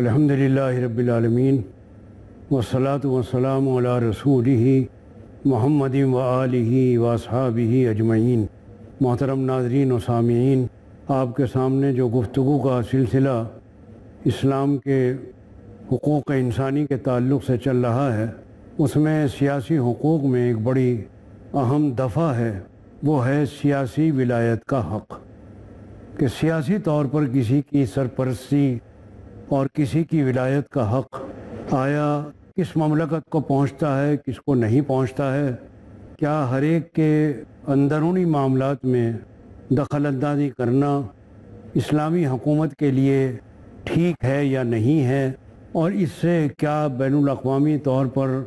الحمدللہ رب العالمین والصلاة والسلام علی رسولہ محمد و آلہ و اصحابہ اجمعین۔ محترم ناظرین و سامعین، آپ کے سامنے جو گفتگو کا سلسلہ اسلام کے حقوق انسانی کے تعلق سے چل رہا ہے، اس میں سیاسی حقوق میں ایک بڑی اہم دفعہ ہے، وہ ہے سیاسی ولایت کا حق، کہ سیاسی طور پر کسی کی سرپرستی اور کسی کی ولایت کا حق آیا کس مملکت کو پہنچتا ہے، کس کو نہیں پہنچتا ہے، کیا ہر ایک کے اندرونی معاملات میں دخل اندازی کرنا اسلامی حکومت کے لیے ٹھیک ہے یا نہیں ہے، اور اس سے کیا بین الاقوامی طور پر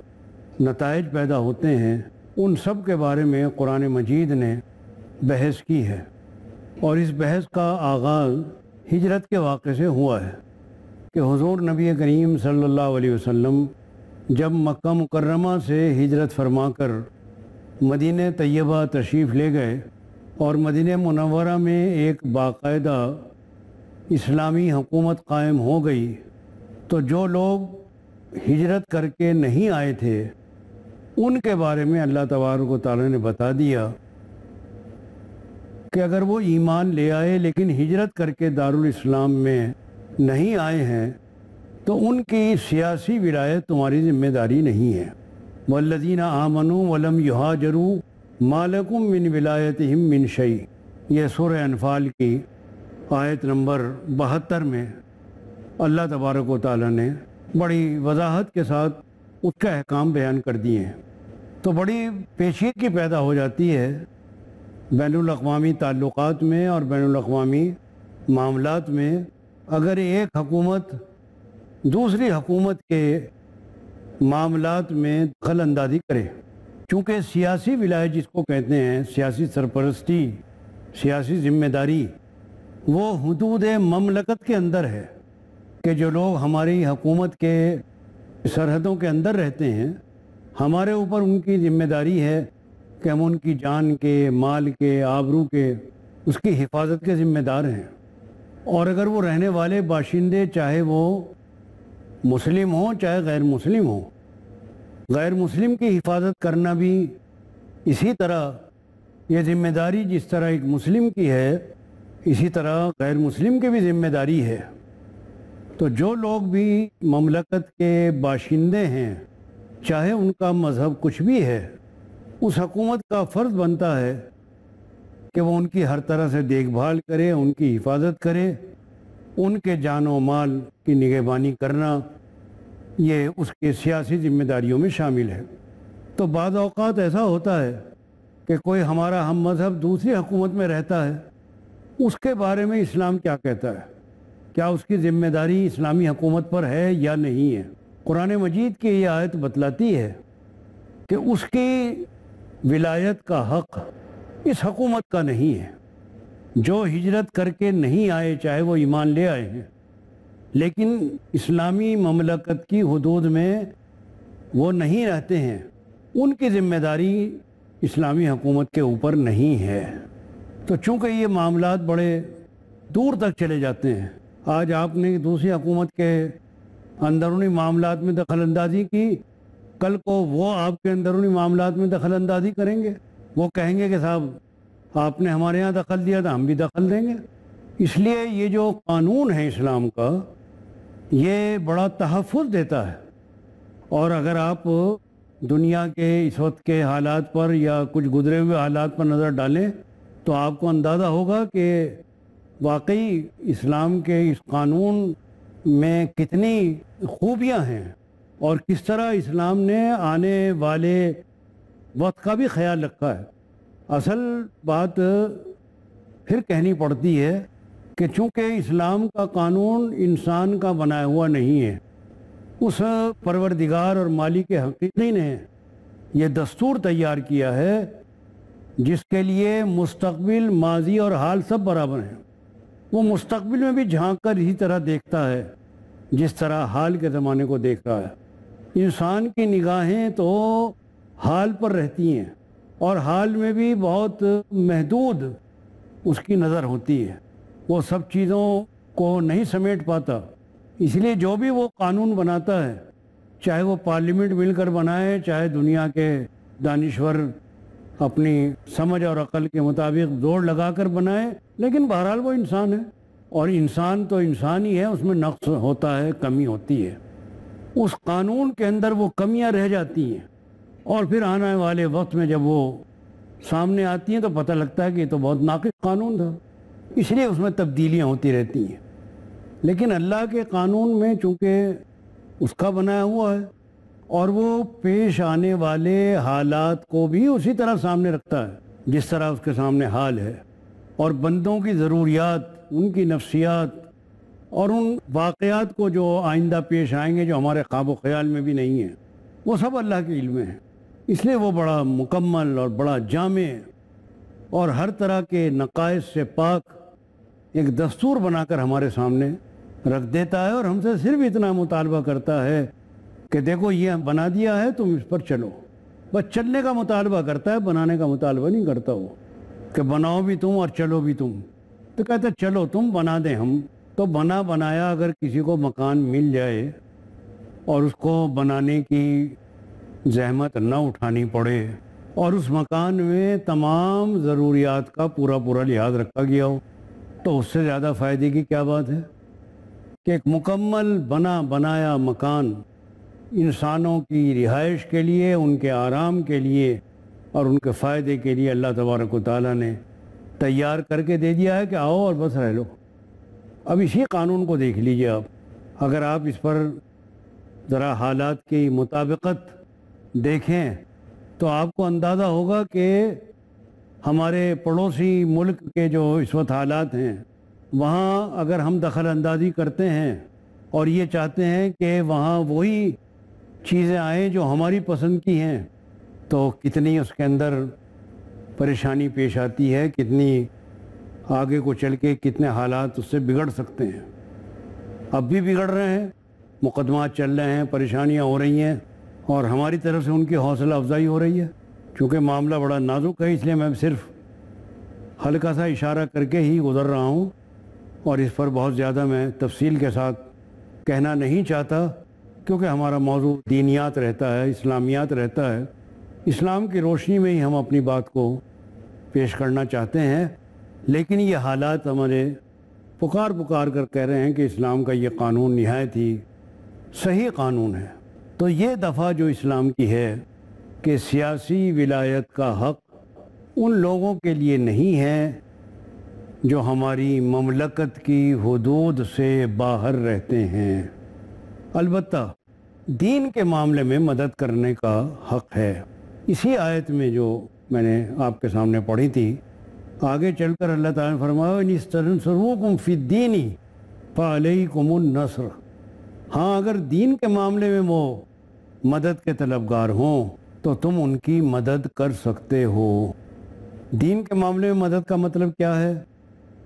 نتائج پیدا ہوتے ہیں، ان سب کے بارے میں قرآن مجید نے بحث کی ہے۔ اور اس بحث کا آغاز ہجرت کے واقعے سے ہوا ہے کہ حضور نبی کریم صلی اللہ علیہ وسلم جب مکہ مکرمہ سے ہجرت فرما کر مدینہ طیبہ تشریف لے گئے اور مدینہ منورہ میں ایک باقاعدہ اسلامی حکومت قائم ہو گئی، تو جو لوگ ہجرت کر کے نہیں آئے تھے ان کے بارے میں اللہ تبارک و تعالی نے بتا دیا کہ اگر وہ ایمان لے آئے لیکن ہجرت کر کے دارالاسلام میں نہیں آئے ہیں تو ان کی سیاسی ولایت تمہاری ذمہ داری نہیں ہے۔ والذین آمنوا ولم یہاجروا ما لکم من ولایتہم من شیء، یہ سورہ انفال کی آیت نمبر 72 میں اللہ تبارک و تعالی نے بڑی وضاحت کے ساتھ اس کا احکام بیان کر دیے ہیں۔ تو بڑی پیچیدگی پیدا ہو جاتی ہے بین الاقوامی تعلقات میں اور بین الاقوامی معاملات میں، اگر ایک حکومت دوسری حکومت کے معاملات میں دخل اندازی کرے، چونکہ سیاسی ولایت جس کو کہتے ہیں، سیاسی سرپرستی، سیاسی ذمہ داری، وہ حدود مملکت کے اندر ہے، کہ جو لوگ ہماری حکومت کے سرحدوں کے اندر رہتے ہیں، ہمارے اوپر ان کی ذمہ داری ہے کہ ہم ان کی جان کے، مال کے، آبرو کے، اس کی حفاظت کے ذمہ دار ہیں۔ اور اگر وہ رہنے والے باشندے چاہے وہ مسلم ہوں چاہے غیر مسلم ہوں، غیر مسلم کی حفاظت کرنا بھی اسی طرح یہ ذمہ داری جس طرح ایک مسلم کی ہے، اسی طرح غیر مسلم کی بھی ذمہ داری ہے۔ تو جو لوگ بھی مملکت کے باشندے ہیں، چاہے ان کا مذہب کچھ بھی ہے، اس حکومت کا فرض بنتا ہے کہ وہ ان کی ہر طرح سے دیکھ بھال کرے، ان کی حفاظت کرے، ان کے جان و مال کی نگہبانی کرنا، یہ اس کے سیاسی ذمہ داریوں میں شامل ہے۔ تو بعض اوقات ایسا ہوتا ہے کہ کوئی ہمارا ہم مذہب دوسری حکومت میں رہتا ہے، اس کے بارے میں اسلام کیا کہتا ہے، کیا اس کی ذمہ داری اسلامی حکومت پر ہے یا نہیں ہے؟ قرآن مجید کی یہ آیت بتلاتی ہے کہ اس کی ولایت کا حق اس حکومت کا نہیں ہے۔ جو ہجرت کر کے نہیں آئے، چاہے وہ ایمان لے آئے ہیں، لیکن اسلامی مملکت کی حدود میں وہ نہیں رہتے ہیں، ان کی ذمہ داری اسلامی حکومت کے اوپر نہیں ہے۔ تو چونکہ یہ معاملات بڑے دور تک چلے جاتے ہیں، آج آپ نے دوسری حکومت کے اندرونی معاملات میں دخل اندازی کی، کل کو وہ آپ کے اندرونی معاملات میں دخل اندازی کریں گے، وہ کہیں گے کہ صاحب آپ نے ہمارے ہاں دخل دیا تھا، ہم بھی دخل دیں گے۔ اس لیے یہ جو قانون ہے اسلام کا، یہ بڑا تحفظ دیتا ہے۔ اور اگر آپ دنیا کے اس وقت کے حالات پر یا کچھ گزرے ہوئے حالات پر نظر ڈالیں تو آپ کو اندازہ ہوگا کہ واقعی اسلام کے اس قانون میں کتنی خوبیاں ہیں، اور کس طرح اسلام نے آنے والے وقت کا بھی خیال رکھا ہے۔ اصل بات پھر کہنی پڑتی ہے کہ چونکہ اسلام کا قانون انسان کا بنایا ہوا نہیں ہے، اس پروردگار اور مالک حقیقی نے یہ دستور تیار کیا ہے جس کے لیے مستقبل، ماضی اور حال سب برابر ہیں۔ وہ مستقبل میں بھی جھانک کر اسی طرح دیکھتا ہے جس طرح حال کے زمانے کو دیکھ رہا ہے۔ انسان کی نگاہیں تو حال پر رہتی ہیں، اور حال میں بھی بہت محدود اس کی نظر ہوتی ہے، وہ سب چیزوں کو نہیں سمیٹ پاتا، اس لیے جو بھی وہ قانون بناتا ہے، چاہے وہ پارلیمنٹ مل کر بنائے، چاہے دنیا کے دانشور اپنی سمجھ اور عقل کے مطابق زور لگا کر بنائے، لیکن بہرحال وہ انسان ہے، اور انسان تو انسان ہی ہے، اس میں نقص ہوتا ہے، کمی ہوتی ہے، اس قانون کے اندر وہ کمیاں رہ جاتی ہیں، اور پھر آنے والے وقت میں جب وہ سامنے آتی ہیں تو پتہ لگتا ہے کہ یہ تو بہت ناقص قانون تھا، اس لیے اس میں تبدیلیاں ہوتی رہتی ہیں۔ لیکن اللہ کے قانون میں چونکہ اس کا بنایا ہوا ہے، اور وہ پیش آنے والے حالات کو بھی اسی طرح سامنے رکھتا ہے جس طرح اس کے سامنے حال ہے، اور بندوں کی ضروریات، ان کی نفسیات اور ان واقعات کو جو آئندہ پیش آئیں گے جو ہمارے خواب و خیال میں بھی نہیں ہیں، وہ سب اللہ کے علم میں ہے۔ اس لیے وہ بڑا مکمل اور بڑا جامع اور ہر طرح کے نقائص سے پاک ایک دستور بنا کر ہمارے سامنے رکھ دیتا ہے، اور ہم سے صرف اتنا مطالبہ کرتا ہے کہ دیکھو یہ بنا دیا ہے، تم اس پر چلو۔ بس چلنے کا مطالبہ کرتا ہے، بنانے کا مطالبہ نہیں کرتا وہ کہ بناؤ بھی تم اور چلو بھی تم۔ تو کہتے چلو تم، بنا دیں ہم۔ تو بنا بنایا اگر کسی کو مکان مل جائے اور اس کو بنانے کی زحمت نہ اٹھانی پڑے، اور اس مکان میں تمام ضروریات کا پورا لحاظ رکھا گیا ہو، تو اس سے زیادہ فائدے کی کیا بات ہے کہ ایک مکمل بنایا مکان انسانوں کی رہائش کے لیے، ان کے آرام کے لیے اور ان کے فائدے کے لیے اللہ تبارک و تعالیٰ نے تیار کر کے دے دیا ہے کہ آؤ اور بس رہ لو۔ اب اسی قانون کو دیکھ لیجئے آپ، اگر آپ اس پر ذرا حالات کی مطابقت دیکھیں تو آپ کو اندازہ ہوگا کہ ہمارے پڑوسی ملک کے جو اس وقت حالات ہیں، وہاں اگر ہم دخل اندازی کرتے ہیں اور یہ چاہتے ہیں کہ وہاں وہی چیزیں آئیں جو ہماری پسند کی ہیں، تو کتنی اس کے اندر پریشانی پیش آتی ہے، کتنی آگے کو چل کے کتنے حالات اس سے بگڑ سکتے ہیں۔ اب بھی بگڑ رہے ہیں، مقدمات چل رہے ہیں، پریشانیاں ہو رہی ہیں، اور ہماری طرف سے ان کی حوصلہ افزائی ہو رہی ہے۔ چونکہ معاملہ بڑا نازک ہے، اس لیے میں صرف ہلکا سا اشارہ کر کے ہی گزر رہا ہوں، اور اس پر بہت زیادہ میں تفصیل کے ساتھ کہنا نہیں چاہتا، کیونکہ ہمارا موضوع دینیات رہتا ہے، اسلامیات رہتا ہے۔ اسلام کی روشنی میں ہی ہم اپنی بات کو پیش کرنا چاہتے ہیں، لیکن یہ حالات ہمارے پکار کر کہہ رہے ہیں کہ اسلام کا یہ قانون نہایت ہی صحیح قانون ہے۔ تو یہ دفعہ جو اسلام کی ہے کہ سیاسی ولایت کا حق ان لوگوں کے لیے نہیں ہے جو ہماری مملکت کی حدود سے باہر رہتے ہیں، البتہ دین کے معاملے میں مدد کرنے کا حق ہے۔ اسی آیت میں جو میں نے آپ کے سامنے پڑھی تھی، آگے چل کر اللہ تعالیٰ نے فرمایا اِنْ اسْتَنْصَرُوكُمْ فِي الدِّينِ فَعَلَيْكُمُ النَّصْرُ۔ ہاں، اگر دین کے معاملے میں وہ مدد کے طلبگار ہوں تو تم ان کی مدد کر سکتے ہو۔ دین کے معاملے میں مدد کا مطلب کیا ہے؟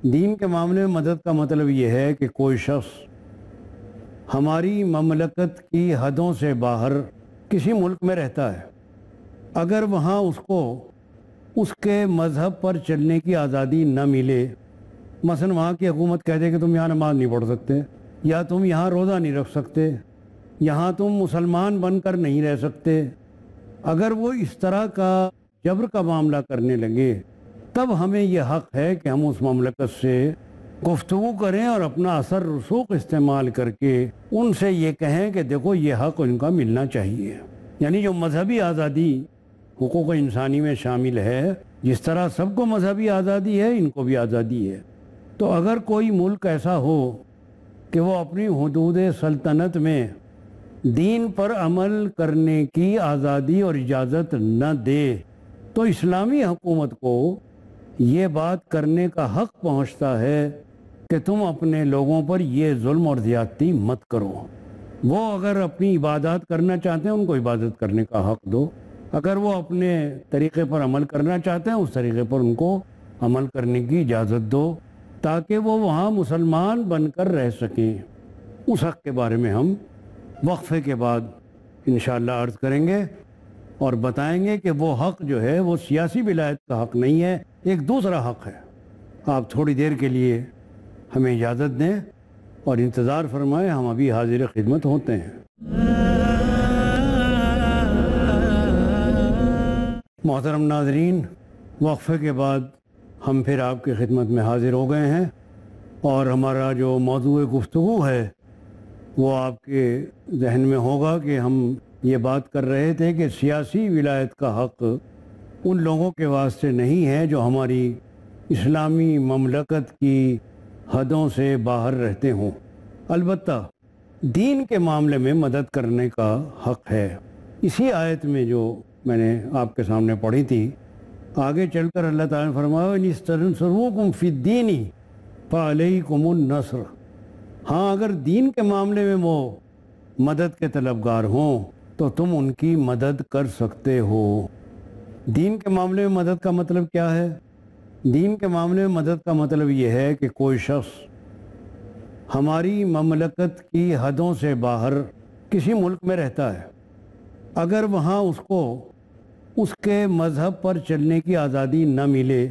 دین کے معاملے میں مدد کا مطلب یہ ہے کہ کوئی شخص ہماری مملکت کی حدوں سے باہر کسی ملک میں رہتا ہے، اگر وہاں اس کو اس کے مذہب پر چلنے کی آزادی نہ ملے، مثلا وہاں کی حکومت کہہ دے کہ تم یہاں نماز نہیں پڑھ سکتے، یا تم یہاں روزہ نہیں رکھ سکتے، یہاں تم مسلمان بن کر نہیں رہ سکتے، اگر وہ اس طرح کا جبر کا معاملہ کرنے لگے، تب ہمیں یہ حق ہے کہ ہم اس مملکت سے گفتگو کریں اور اپنا اثر رسوخ استعمال کر کے ان سے یہ کہیں کہ دیکھو یہ حق ان کا ملنا چاہیے۔ یعنی جو مذہبی آزادی حقوق انسانی میں شامل ہے، جس طرح سب کو مذہبی آزادی ہے، ان کو بھی آزادی ہے۔ تو اگر کوئی ملک ایسا ہو کہ وہ اپنی حدود سلطنت میں دین پر عمل کرنے کی آزادی اور اجازت نہ دے، تو اسلامی حکومت کو یہ بات کرنے کا حق پہنچتا ہے کہ تم اپنے لوگوں پر یہ ظلم اور زیادتی مت کرو۔ وہ اگر اپنی عبادات کرنا چاہتے ہیں، ان کو عبادت کرنے کا حق دو، اگر وہ اپنے طریقے پر عمل کرنا چاہتے ہیں، اس طریقے پر ان کو عمل کرنے کی اجازت دو، تاکہ وہ وہاں مسلمان بن کر رہ سکیں۔ اس حق کے بارے میں ہم وقفے کے بعد انشاءاللہ عرض کریں گے اور بتائیں گے کہ وہ حق جو ہے وہ سیاسی ولایت کا حق نہیں ہے، ایک دوسرا حق ہے۔ آپ تھوڑی دیر کے لیے ہمیں اجازت دیں، اور انتظار فرمائے، ہم ابھی حاضر خدمت ہوتے ہیں۔ محترم ناظرین، وقفے کے بعد ہم پھر آپ کی خدمت میں حاضر ہو گئے ہیں، اور ہمارا جو موضوع گفتگو ہے وہ آپ کے ذہن میں ہوگا کہ ہم یہ بات کر رہے تھے کہ سیاسی ولایت کا حق ان لوگوں کے واسطے نہیں ہے جو ہماری اسلامی مملکت کی حدوں سے باہر رہتے ہوں، البتہ دین کے معاملے میں مدد کرنے کا حق ہے۔ اسی آیت میں جو میں نے آپ کے سامنے پڑھی تھی، آگے چل کر اللہ تعالیٰ نے فرمایا إِنِ اسْتَنْصَرُوكُمْ فِي الدِّينِ فَعَلَيْكُمُ النَّصْرُ۔ ہاں، اگر دین کے معاملے میں وہ مدد کے طلبگار ہوں تو تم ان کی مدد کر سکتے ہو۔ دین کے معاملے میں مدد کا مطلب کیا ہے؟ دین کے معاملے میں مدد کا مطلب یہ ہے کہ کوئی شخص ہماری مملکت کی حدوں سے باہر کسی ملک میں رہتا ہے، اگر وہاں اس کو اس کے مذہب پر چلنے کی آزادی نہ ملے،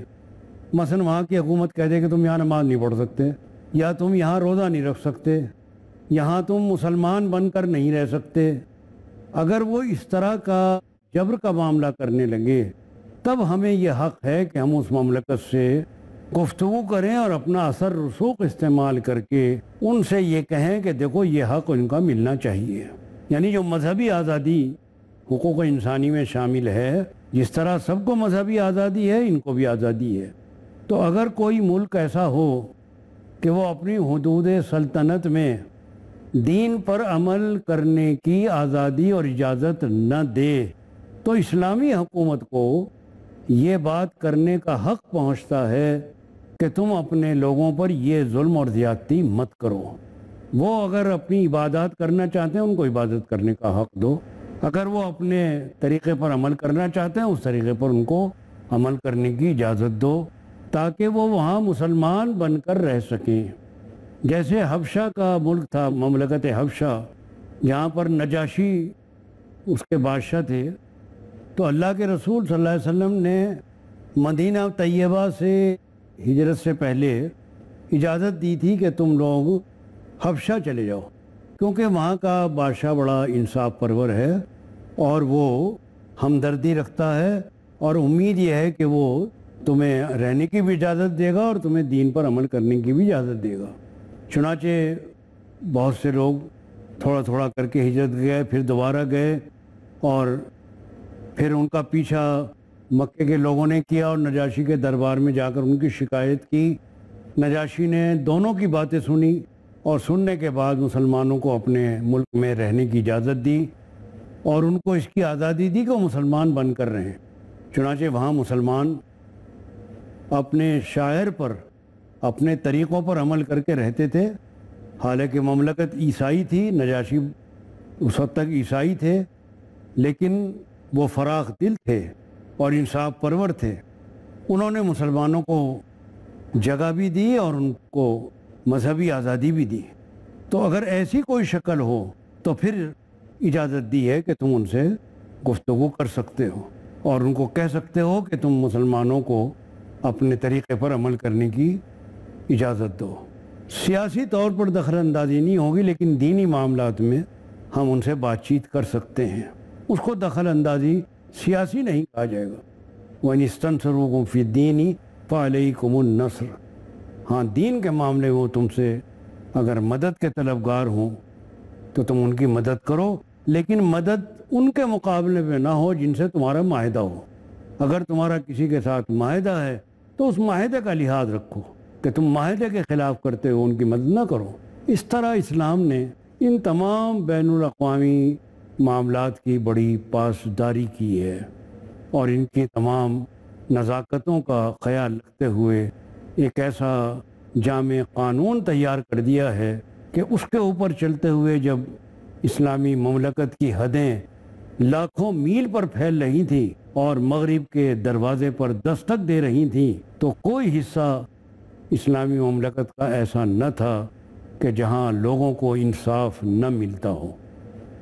مثلا وہاں کی حکومت کہہ دے کہ تم یہاں نماز نہیں پڑھ سکتے، یا تم یہاں روزہ نہیں رکھ سکتے، یہاں تم مسلمان بن کر نہیں رہ سکتے، اگر وہ اس طرح کا جبر کا معاملہ کرنے لگے، تب ہمیں یہ حق ہے کہ ہم اس مملکت سے گفتگو کریں اور اپنا اثر رسوخ استعمال کر کے ان سے یہ کہیں کہ دیکھو یہ حق ان کا ملنا چاہیے۔ یعنی جو مذہبی آزادی حقوق انسانی میں شامل ہے، جس طرح سب کو مذہبی آزادی ہے، ان کو بھی آزادی ہے۔ تو اگر کوئی ملک ایسا ہو کہ وہ اپنی حدود سلطنت میں دین پر عمل کرنے کی آزادی اور اجازت نہ دے، تو اسلامی حکومت کو یہ بات کرنے کا حق پہنچتا ہے کہ تم اپنے لوگوں پر یہ ظلم اور زیادتی مت کرو۔ وہ اگر اپنی عبادات کرنا چاہتے ہیں، ان کو عبادت کرنے کا حق دو، اگر وہ اپنے طریقے پر عمل کرنا چاہتے ہیں، اس طریقے پر ان کو عمل کرنے کی اجازت دو، تاکہ وہ وہاں مسلمان بن کر رہ سکیں۔ جیسے حبشہ کا ملک تھا، مملکت حبشہ، جہاں پر نجاشی اس کے بادشاہ تھے، تو اللہ کے رسول صلی اللہ علیہ وسلم نے مدینہ طیبہ سے ہجرت سے پہلے اجازت دی تھی کہ تم لوگ حبشہ چلے جاؤ، کیونکہ وہاں کا بادشاہ بڑا انصاف پرور ہے اور وہ ہمدردی رکھتا ہے، اور امید یہ ہے کہ وہ تمہیں رہنے کی بھی اجازت دے گا اور تمہیں دین پر عمل کرنے کی بھی اجازت دے گا۔ چنانچہ بہت سے لوگ تھوڑا تھوڑا کر کے ہجرت گئے، پھر دوبارہ گئے، اور پھر ان کا پیچھا مکے کے لوگوں نے کیا اور نجاشی کے دربار میں جا کر ان کی شکایت کی۔ نجاشی نے دونوں کی باتیں سنی، اور سننے کے بعد مسلمانوں کو اپنے ملک میں رہنے کی اجازت دی اور ان کو اس کی آزادی دی کہ وہ مسلمان بن کر رہیں۔ چنانچہ وہاں مسلمان اپنے شاعر پر، اپنے طریقوں پر عمل کر کے رہتے تھے، حالانکہ مملکت عیسائی تھی، نجاشی اس وقت تک عیسائی تھے، لیکن وہ فراخ دل تھے اور انصاف پرور تھے۔ انہوں نے مسلمانوں کو جگہ بھی دی اور ان کو مذہبی آزادی بھی دی۔ تو اگر ایسی کوئی شکل ہو تو پھر اجازت دی ہے کہ تم ان سے گفتگو کر سکتے ہو اور ان کو کہہ سکتے ہو کہ تم مسلمانوں کو اپنے طریقے پر عمل کرنے کی اجازت دو۔ سیاسی طور پر دخل اندازی نہیں ہوگی، لیکن دینی معاملات میں ہم ان سے بات چیت کر سکتے ہیں۔ اس کو دخل اندازی سیاسی نہیں کہا جائے گا۔ وَإِنِ اسْتَنْصَرُوكُمْ فِي الدِّينِ فَعَلَيْكُمُ النَّصْرُ۔ ہاں، دین کے معاملے وہ تم سے اگر مدد کے طلبگار ہوں تو تم ان کی مدد کرو، لیکن مدد ان کے مقابلے میں نہ ہو جن سے تمہارا معاہدہ ہو۔ اگر تمہارا کسی کے ساتھ معاہدہ ہے تو اس معاہدے کا لحاظ رکھو، کہ تم معاہدے کے خلاف کرتے ہو ان کی مدد نہ کرو۔ اس طرح اسلام نے ان تمام بین الاقوامی معاملات کی بڑی پاسداری کی ہے اور ان کی تمام نزاکتوں کا خیال رکھتے ہوئے ایک ایسا جامع قانون تیار کر دیا ہے کہ اس کے اوپر چلتے ہوئے جب اسلامی مملکت کی حدیں لاکھوں میل پر پھیل رہی تھیں اور مغرب کے دروازے پر دستک دے رہی تھیں، تو کوئی حصہ اسلامی مملکت کا ایسا نہ تھا کہ جہاں لوگوں کو انصاف نہ ملتا ہو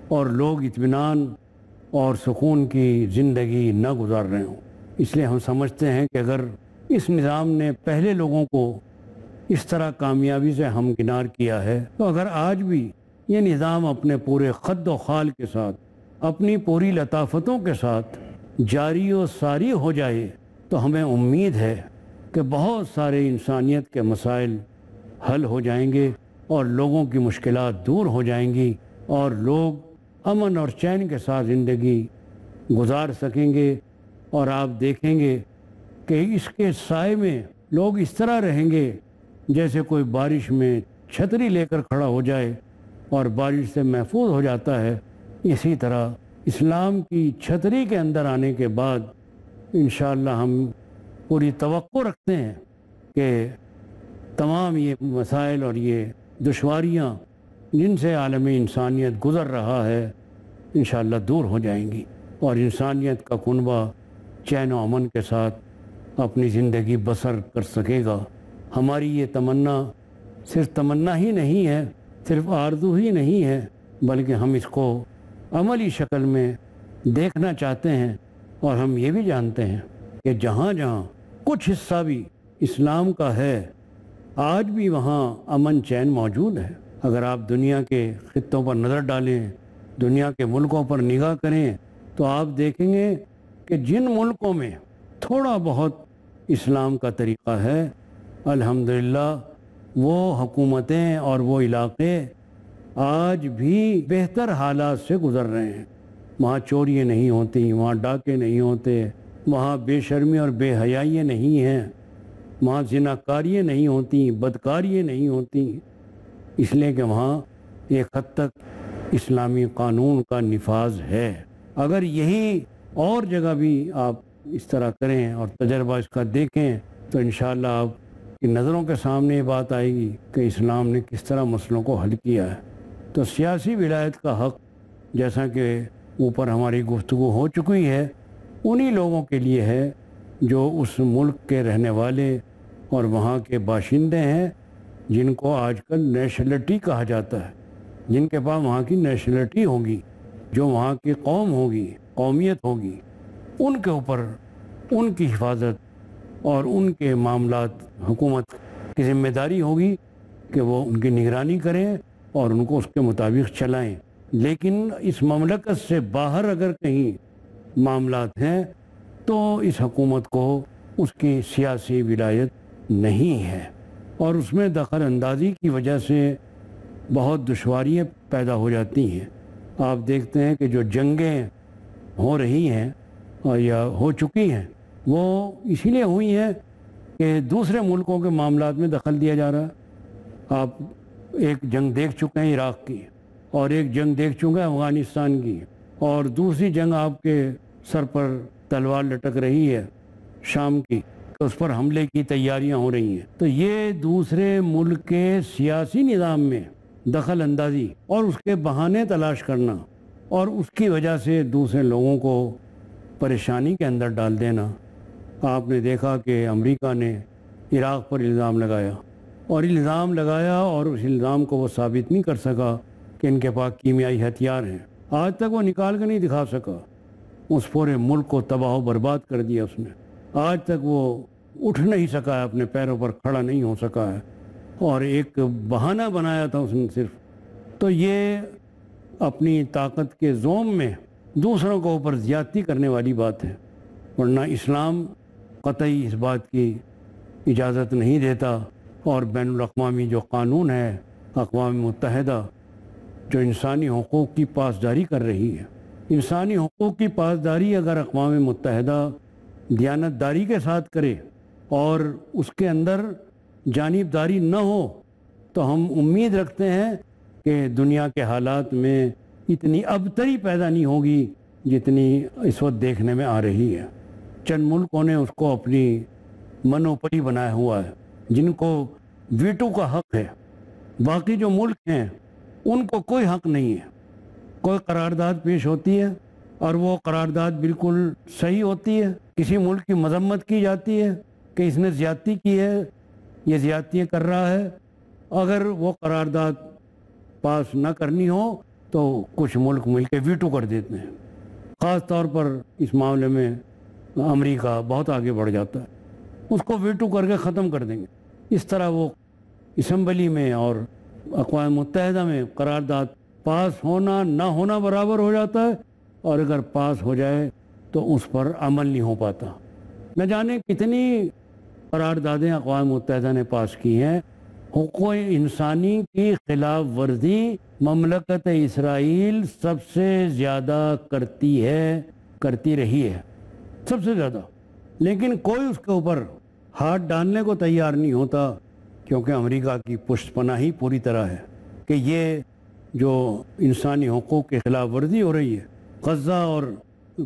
اور لوگ اطمینان اور سکون کی زندگی نہ گزار رہے ہوں۔ اس لیے ہم سمجھتے ہیں کہ اگر اس نظام نے پہلے لوگوں کو اس طرح کامیابی سے ہمکنار کیا ہے، تو اگر آج بھی یہ نظام اپنے پورے خد و خال کے ساتھ، اپنی پوری لطافتوں کے ساتھ جاری و ساری ہو جائے تو ہمیں امید ہے کہ بہت سارے انسانیت کے مسائل حل ہو جائیں گے اور لوگوں کی مشکلات دور ہو جائیں گی اور لوگ امن اور چین کے ساتھ زندگی گزار سکیں گے۔ اور آپ دیکھیں گے کہ اس کے سائے میں لوگ اس طرح رہیں گے جیسے کوئی بارش میں چھتری لے کر کھڑا ہو جائے اور بارش سے محفوظ ہو جاتا ہے، اسی طرح اسلام کی چھتری کے اندر آنے کے بعد انشاءاللہ ہم پوری توقع رکھتے ہیں کہ تمام یہ مسائل اور یہ دشواریاں جن سے عالم انسانیت گزر رہا ہے انشاءاللہ دور ہو جائیں گی اور انسانیت کا کنبہ چین و امن کے ساتھ اپنی زندگی بسر کر سکے گا۔ ہماری یہ تمنا صرف تمنا ہی نہیں ہے، صرف آرزو ہی نہیں ہے، بلکہ ہم اس کو عملی شکل میں دیکھنا چاہتے ہیں، اور ہم یہ بھی جانتے ہیں کہ جہاں جہاں کچھ حصہ بھی اسلام کا ہے آج بھی وہاں امن چین موجود ہے۔ اگر آپ دنیا کے خطوں پر نظر ڈالیں، دنیا کے ملکوں پر نگاہ کریں تو آپ دیکھیں گے کہ جن ملکوں میں تھوڑا بہت اسلام کا طریقہ ہے الحمدللہ وہ حکومتیں اور وہ علاقے آج بھی بہتر حالات سے گزر رہے ہیں۔ وہاں چوریاں نہیں ہوتی، وہاں ڈاکے نہیں ہوتے، وہاں بے شرمی اور بے حیائیاں نہیں ہیں، وہاں زناکاریاں نہیں ہوتی، بدکاریاں نہیں ہوتی، اس لیے کہ وہاں ایک حد تک اسلامی قانون کا نفاذ ہے۔ اگر یہی اور جگہ بھی آپ اس طرح کریں اور تجربہ اس کا دیکھیں تو انشاءاللہ آپ کی نظروں کے سامنے یہ بات آئے گی کہ اسلام نے کس طرح مسئلوں کو حل کیا ہے۔ تو سیاسی ولایت کا حق جیسا کہ اوپر ہماری گفتگو ہو چکی ہے انہی لوگوں کے لیے ہے جو اس ملک کے رہنے والے اور وہاں کے باشندے ہیں، جن کو آج کل نیشنلٹی کہا جاتا ہے، جن کے پاس وہاں کی نیشنلٹی ہوگی، جو وہاں کی قوم ہوگی، قومیت ہوگی، ان کے اوپر ان کی حفاظت اور ان کے معاملات حکومت کی ذمہ داری ہوگی کہ وہ ان کی نگرانی کریں اور ان کو اس کے مطابق چلائیں۔ لیکن اس مملکت سے باہر اگر کہیں معاملات ہیں تو اس حکومت کو اس کی سیاسی ولایت نہیں ہے، اور اس میں دخل اندازی کی وجہ سے بہت دشواریاں پیدا ہو جاتی ہیں۔ آپ دیکھتے ہیں کہ جو جنگیں ہو رہی ہیں اور یا ہو چکی ہیں وہ اسی لیے ہوئی ہیں کہ دوسرے ملکوں کے معاملات میں دخل دیا جا رہا ہے۔ آپ ایک جنگ دیکھ چکے ہیں عراق کی، اور ایک جنگ دیکھ چکے ہیں افغانستان کی، اور دوسری جنگ آپ کے سر پر تلوار لٹک رہی ہے شام کی، تو اس پر حملے کی تیاریاں ہو رہی ہیں۔ تو یہ دوسرے ملک کے سیاسی نظام میں دخل اندازی اور اس کے بہانے تلاش کرنا اور اس کی وجہ سے دوسرے لوگوں کو پریشانی کے اندر ڈال دینا۔ آپ نے دیکھا کہ امریکہ نے عراق پر الزام لگایا اور اس الزام کو وہ ثابت نہیں کر سکا کہ ان کے پاس کیمیائی ہتھیار ہیں۔ آج تک وہ نکال کے نہیں دکھا سکا، اس پورے ملک کو تباہ و برباد کر دیا اس نے۔ آج تک وہ اٹھ نہیں سکا ہے، اپنے پیروں پر کھڑا نہیں ہو سکا ہے، اور ایک بہانہ بنایا تھا اس نے صرف۔ تو یہ اپنی طاقت کے زوم میں دوسروں کے اوپر زیادتی کرنے والی بات ہے، ورنہ اسلام قطعی اس بات کی اجازت نہیں دیتا، اور بین الاقوامی جو قانون ہے اقوام متحدہ جو انسانی حقوق کی پاسداری کر رہی ہے، انسانی حقوق کی پاسداری اگر اقوام متحدہ دیانتداری کے ساتھ کرے اور اس کے اندر جانبداری نہ ہو تو ہم امید رکھتے ہیں کہ دنیا کے حالات میں اتنی ابتری پیدا نہیں ہوگی جتنی اس وقت دیکھنے میں آ رہی ہے۔ چند ملکوں نے اس کو اپنی منوپلی بنایا ہوا ہے، جن کو ویٹو کا حق ہے۔ باقی جو ملک ہیں ان کو کوئی حق نہیں ہے۔ کوئی قرارداد پیش ہوتی ہے اور وہ قرارداد بالکل صحیح ہوتی ہے، کسی ملک کی مذمت کی جاتی ہے کہ اس نے زیادتی کی ہے، یہ زیادتیاں کر رہا ہے، اگر وہ قرارداد پاس نہ کرنی ہو تو کچھ ملک مل کے ویٹو کر دیتے ہیں۔ خاص طور پر اس معاملے میں امریکہ بہت آگے بڑھ جاتا ہے، اس کو ویٹو کر کے ختم کر دیں گے۔ اس طرح وہ اسمبلی میں اور اقوام متحدہ میں قرارداد پاس ہونا نہ ہونا برابر ہو جاتا ہے، اور اگر پاس ہو جائے تو اس پر عمل نہیں ہو پاتا۔ نہ جانے کتنی قراردادیں اقوام متحدہ نے پاس کی ہیں، حقوق انسانی کی خلاف ورزی مملکت اسرائیل سب سے زیادہ کرتی رہی ہے، سب سے زیادہ، لیکن کوئی اس کے اوپر ہاتھ ڈالنے کو تیار نہیں ہوتا، کیونکہ امریکہ کی پشت پناہی پوری طرح ہے کہ یہ جو انسانی حقوق کی خلاف ورزی ہو رہی ہے، غزہ اور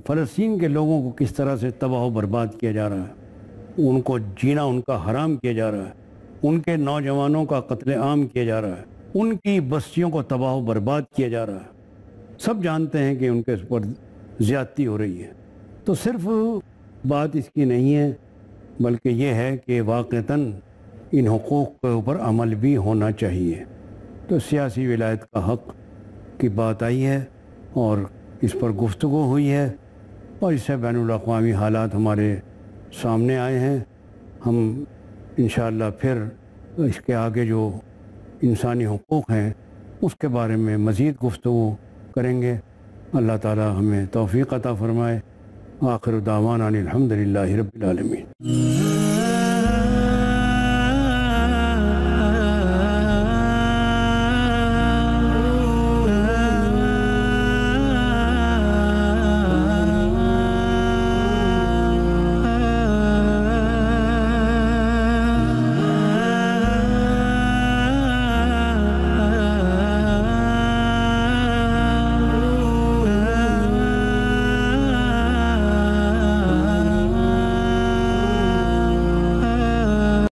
فلسطین کے لوگوں کو کس طرح سے تباہ و برباد کیا جا رہا ہے، ان کو جینا ان کا حرام کیا جا رہا ہے، ان کے نوجوانوں کا قتل عام کیا جا رہا ہے، ان کی بستیوں کو تباہ و برباد کیا جا رہا ہے، سب جانتے ہیں کہ ان کے اوپر زیادتی ہو رہی ہے۔ تو صرف بات اس کی نہیں ہے، بلکہ یہ ہے کہ واقعتاً ان حقوق کے اوپر عمل بھی ہونا چاہیے۔ تو سیاسی ولایت کا حق کی بات آئی ہے اور اس پر گفتگو ہوئی ہے، اور اس سے بین الاقوامی حالات ہمارے سامنے آئے ہیں۔ ہم انشاءاللہ پھر اس کے آگے جو انسانی حقوق ہیں اس کے بارے میں مزید گفتگو کریں گے۔ اللہ تعالی ہمیں توفیق عطا فرمائے۔ آخر دعوانا الحمدللہ رب العالمین۔